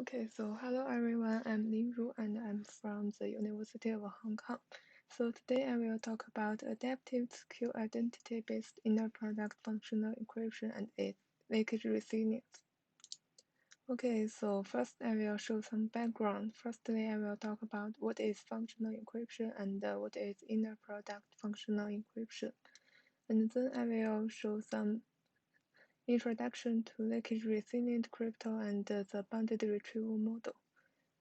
Okay, so hello everyone, I'm Linru and I'm from the University of Hong Kong. So today I will talk about AdaptiveSecure identity-based inner product functional encryption and its leakage resilience. Okay, so first I will show some background. Firstly, I will talk about what is functional encryption and what is inner product functional encryption. And then I will show some introduction to leakage-resilient crypto and the bounded retrieval model.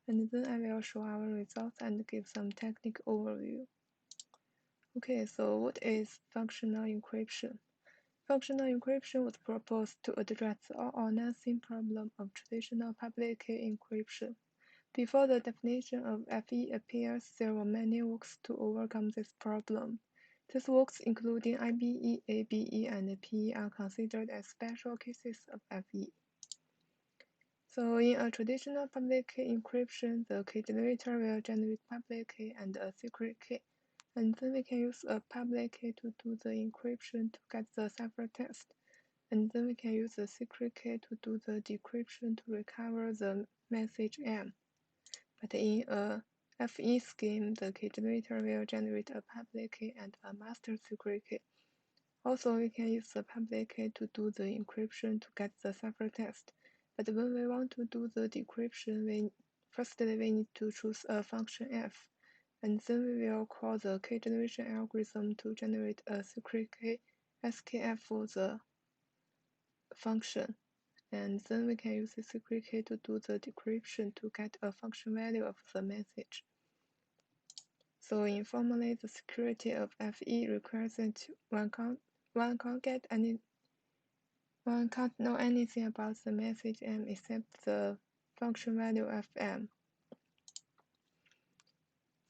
And then I will show our results and give some technical overview. Okay, so what is functional encryption? Functional encryption was proposed to address the all or nothing problem of traditional public key encryption. Before the definition of FE appears, there were many works to overcome this problem. These works, including IBE, ABE, and PE, are considered as special cases of FE. So in a traditional public key encryption, the key generator will generate public key and a secret key. And then we can use a public key to do the encryption to get the ciphertext. And then we can use the secret key to do the decryption to recover the message M. But in a FE scheme, the key generator will generate a public key and a master secret key. Also, we can use the public key to do the encryption to get the ciphertext. But when we want to do the decryption, firstly we need to choose a function f, and then we will call the key generation algorithm to generate a secret key skf for the function. And then we can use the secret key to do the decryption to get a function value of the message. So informally, the security of FE requires that one can't know anything about the message M except the function value of M.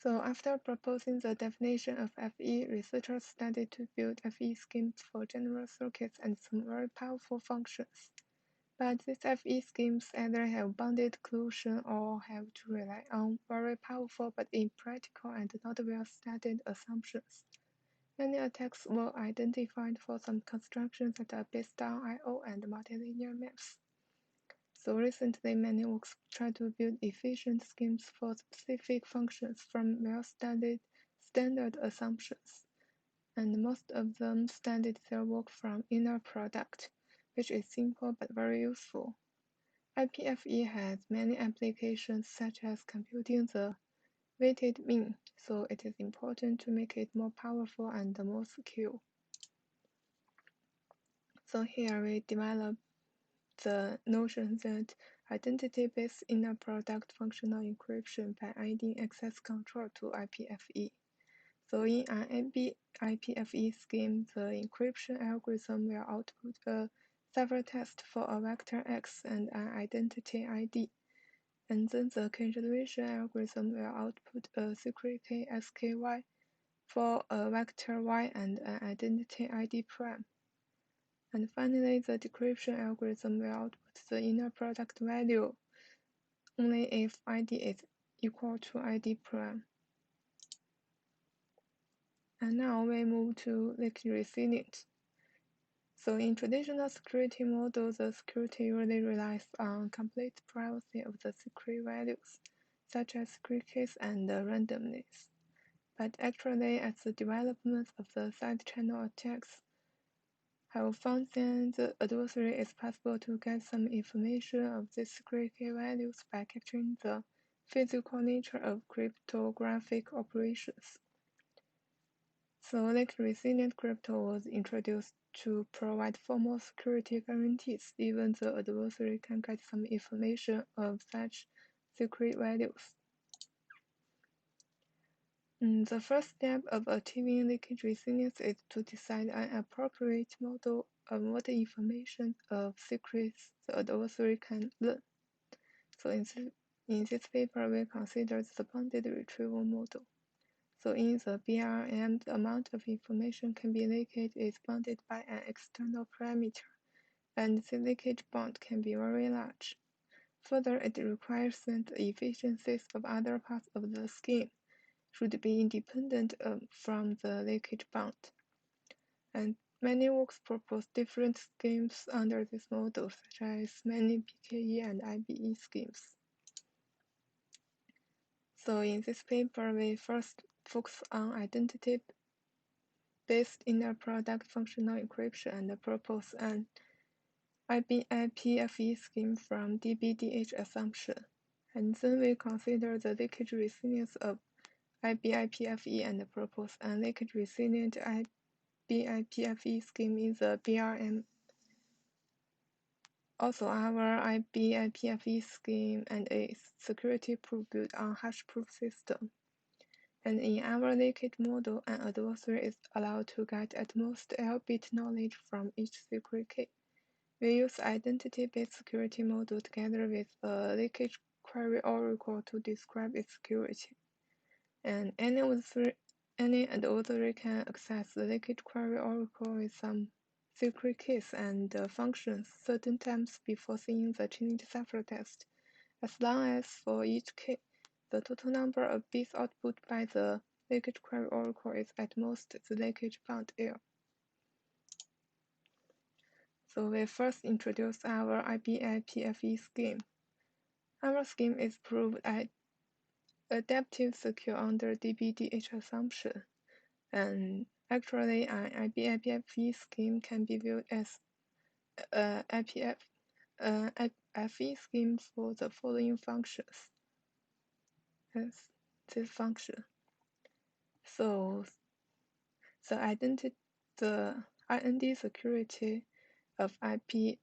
So after proposing the definition of FE, researchers started to build FE schemes for general circuits and some very powerful functions. But these FE schemes either have bounded inclusion or have to rely on very powerful but impractical and not well-studied assumptions. Many attacks were identified for some constructions that are based on I/O and multilinear maps. So recently, many works try to build efficient schemes for specific functions from well-studied standard assumptions, and most of them started their work from inner product, which is simple but very useful. IPFE has many applications such as computing the weighted mean, so it is important to make it more powerful and more secure. So here we develop the notion that identity-based inner product functional encryption by adding access control to IPFE. So in an IPFE scheme, the encryption algorithm will output a ciphertext for a vector X and an identity ID. And then the key generation algorithm will output a secret key SKY for a vector Y and an identity ID prime. And finally, the decryption algorithm will output the inner product value only if ID is equal to ID prime. And now we move to leakage-resilience. So in traditional security models, the security usually relies on complete privacy of the secret values, such as secret keys and randomness. But actually, as the development of the side-channel attacks have found that the adversary is possible to get some information of these secret key values by capturing the physical nature of cryptographic operations. So leak-resilient crypto was introduced to provide formal security guarantees, even though adversary can get some information of such secret values. The first step of achieving leakage resilience is to decide an appropriate model of what information of secrets the adversary can learn. So in this paper, we considered the bounded retrieval model. So in the BRM, the amount of information can be leaked is bounded by an external parameter, and the leakage bound can be very large. Further, it requires that the efficiencies of other parts of the scheme should be independent from the leakage bound. And many works propose different schemes under this model, such as many PKE and IBE schemes. So in this paper, we first focus on identity-based inner product functional encryption and propose an IPFS scheme from DBDH assumption. And then we consider the leakage resilience of IPFS and propose a leakage-resilient IPFS scheme in the BRM. Also, our IPFS scheme and a security proof built on hash-proof system. And in our leakage model, an adversary is allowed to get at most L-bit knowledge from each secret key. We use identity-based security model together with a leakage query oracle to describe its security. And any adversary can access the leakage query oracle with some secret keys and functions certain times before seeing the challenge ciphertext, as long as for each key, the total number of bits output by the leakage query oracle is at most the leakage bound L. So we first introduce our IPFS scheme. Our scheme is proved AdaptiveSecure under DBDH assumption. And actually, an IPFS scheme can be viewed as an IPFS scheme for the following functions. As this function. So the IND security of IPFS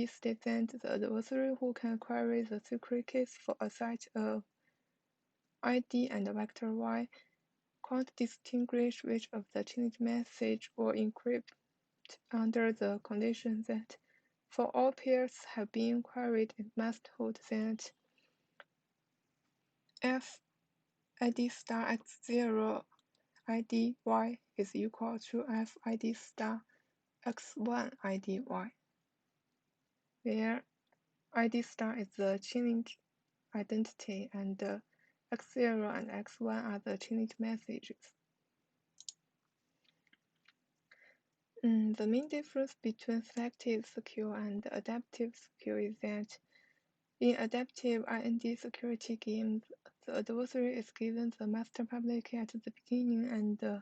states that the adversary who can query the secret keys for a set of ID and vector Y can't distinguish which of the changed message or encrypt under the condition that for all pairs have been queried, it must hold that f ID star x0 ID Y is equal to f ID star x1 ID Y, where ID star is the challenge identity and x0 and x1 are the challenge messages. The main difference between SelectiveSecure and AdaptiveSecure is that in adaptive IND security games, the adversary is given the master public key at the beginning and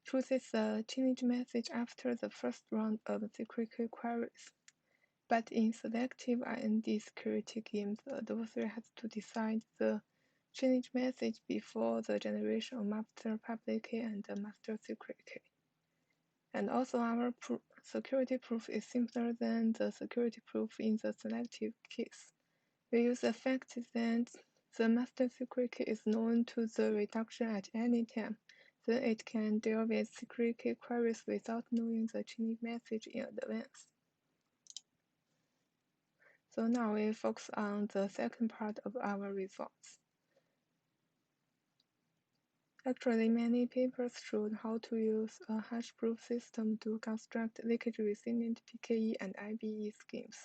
chooses the challenge message after the first round of secret key queries. But in selective IND security games, the adversary has to decide the challenge message before the generation of master public key and the master secret key. And also our security proof is simpler than the security proof in the selective case. We use the fact that the master secret key is known to the reduction at any time, then it can deal with secret key queries without knowing the challenge message in advance. So now we focus on the second part of our results. Actually, many papers showed how to use a hash-proof system to construct leakage-resilient PKE and IBE schemes.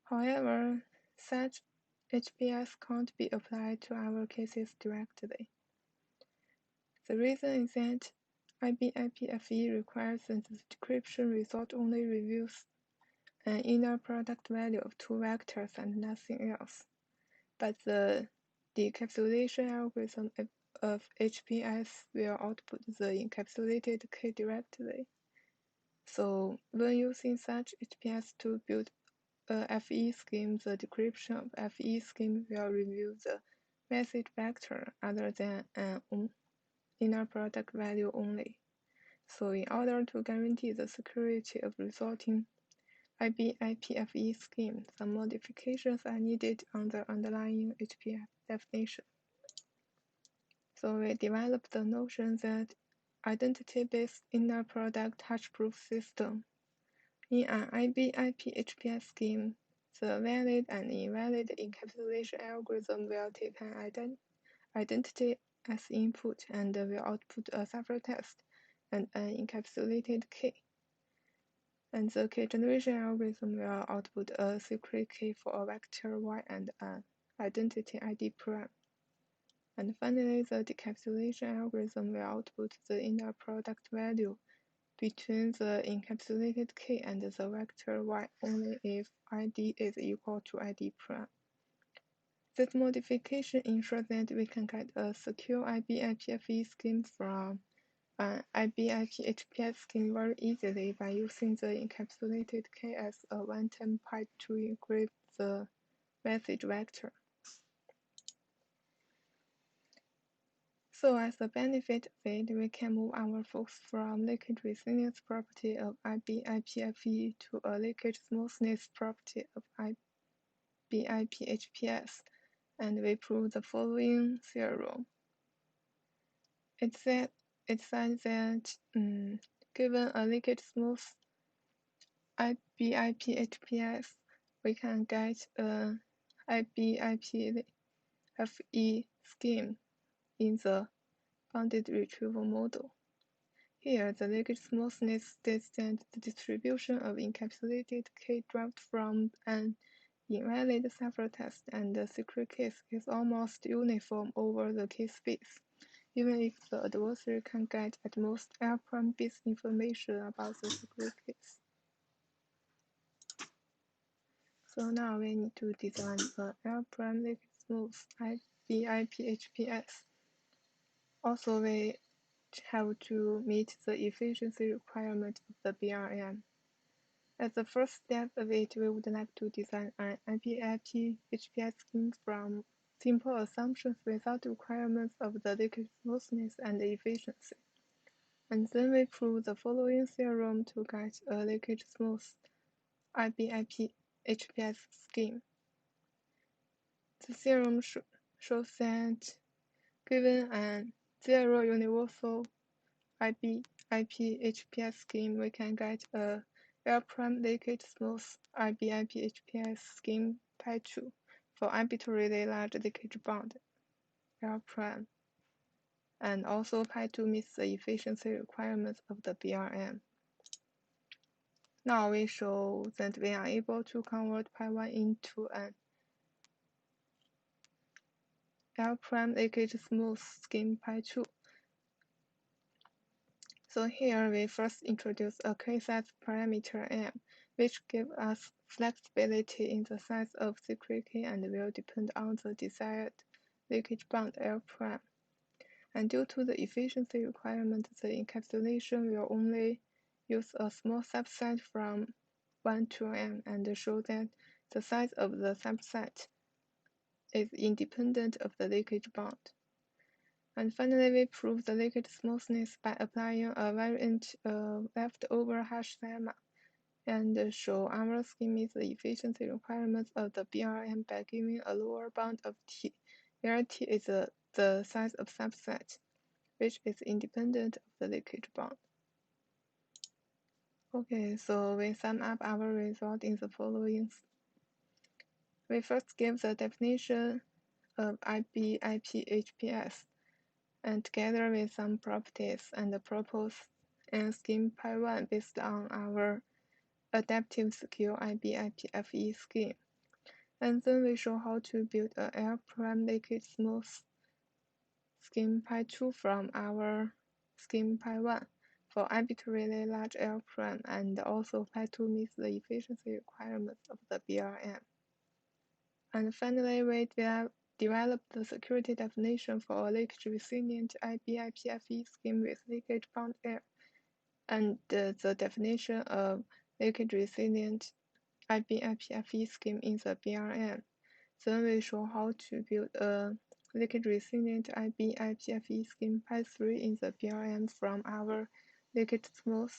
However, such HPS can't be applied to our cases directly. The reason is that IPFV requires that the decryption result only reveals an inner product value of two vectors and nothing else. But the decapsulation algorithm of HPS will output the encapsulated key directly. So when using such HPS to build a FE scheme, the decryption of FE scheme will reveal the message vector other than an inner product value only. So in order to guarantee the security of resulting IPFE scheme, some modifications are needed on the underlying HPF definition. So we developed the notion that identity-based inner product hash-proof system. In an IPFS scheme, the valid and invalid encapsulation algorithm will take an identity as input and will output a ciphertext and an encapsulated key. And the key generation algorithm will output a secret key for a vector Y and an identity ID prime. And finally, the decapsulation algorithm will output the inner product value between the encapsulated key and the vector Y only if ID is equal to ID prime. This modification ensures that we can get a secure IPFS scheme from an IPFS scheme very easily by using the encapsulated key as a one-time pipe to encrypt the message vector. So as a benefit of it, we can move our focus from leakage-resilience property of IPFS to a leakage smoothness property of IPFS, and we prove the following theorem. It says that given a leakage smooth IPFS, we can get a IPFE scheme in the bounded retrieval model. Here, the leakage smoothness states that the distribution of encapsulated key derived from an invalid ciphertext and the secret keys is almost uniform over the key space, even if the adversary can get at most L' bit information about the secret keys. So now we need to design the L' leakage smooth IPFS. Also, we have to meet the efficiency requirement of the BRM. As the first step of it, we would like to design an IPFS scheme from simple assumptions without requirements of the leakage smoothness and efficiency. And then we prove the following theorem to get a leakage smooth IPFS scheme. The theorem shows that given an zero universal IPFS scheme, we can get a L' leakage smooth IPFS scheme pi2 for arbitrarily large leakage bound L', and also pi2 meets the efficiency requirements of the BRM. Now we show that we are able to convert pi1 into an L' leakage smooth scheme pi2. So here we first introduce a key-size parameter m, which gives us flexibility in the size of secret key and will depend on the desired leakage bound L'. And due to the efficiency requirement, the encapsulation will only use a small subset from 1 to m and show that the size of the subset is independent of the leakage bound. And finally, we prove the leakage smoothness by applying a variant of leftover hash lemma, and show our scheme meets the efficiency requirements of the BRM by giving a lower bound of t, where t is the size of subset, which is independent of the leakage bound. Okay, so we sum up our result in the following. We first give the definition of IPFS, and together with some properties and propose a scheme pi1 based on our AdaptiveSecure IPFE scheme. And then we show how to build a L' leakage smooth scheme pi2 from our scheme pi1 for arbitrarily large L', and also pi2 meets the efficiency requirements of the BRM. And finally, we developed the security definition for a leakage-resilient IPFS scheme with leakage-bound L, and the definition of leakage-resilient IPFS scheme in the BRM. Then we show how to build a leakage-resilient IPFS scheme pi3 in the BRM from our leakage-smooth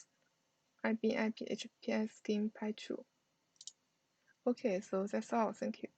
IPFS scheme pi2. Okay, so that's all. Thank you.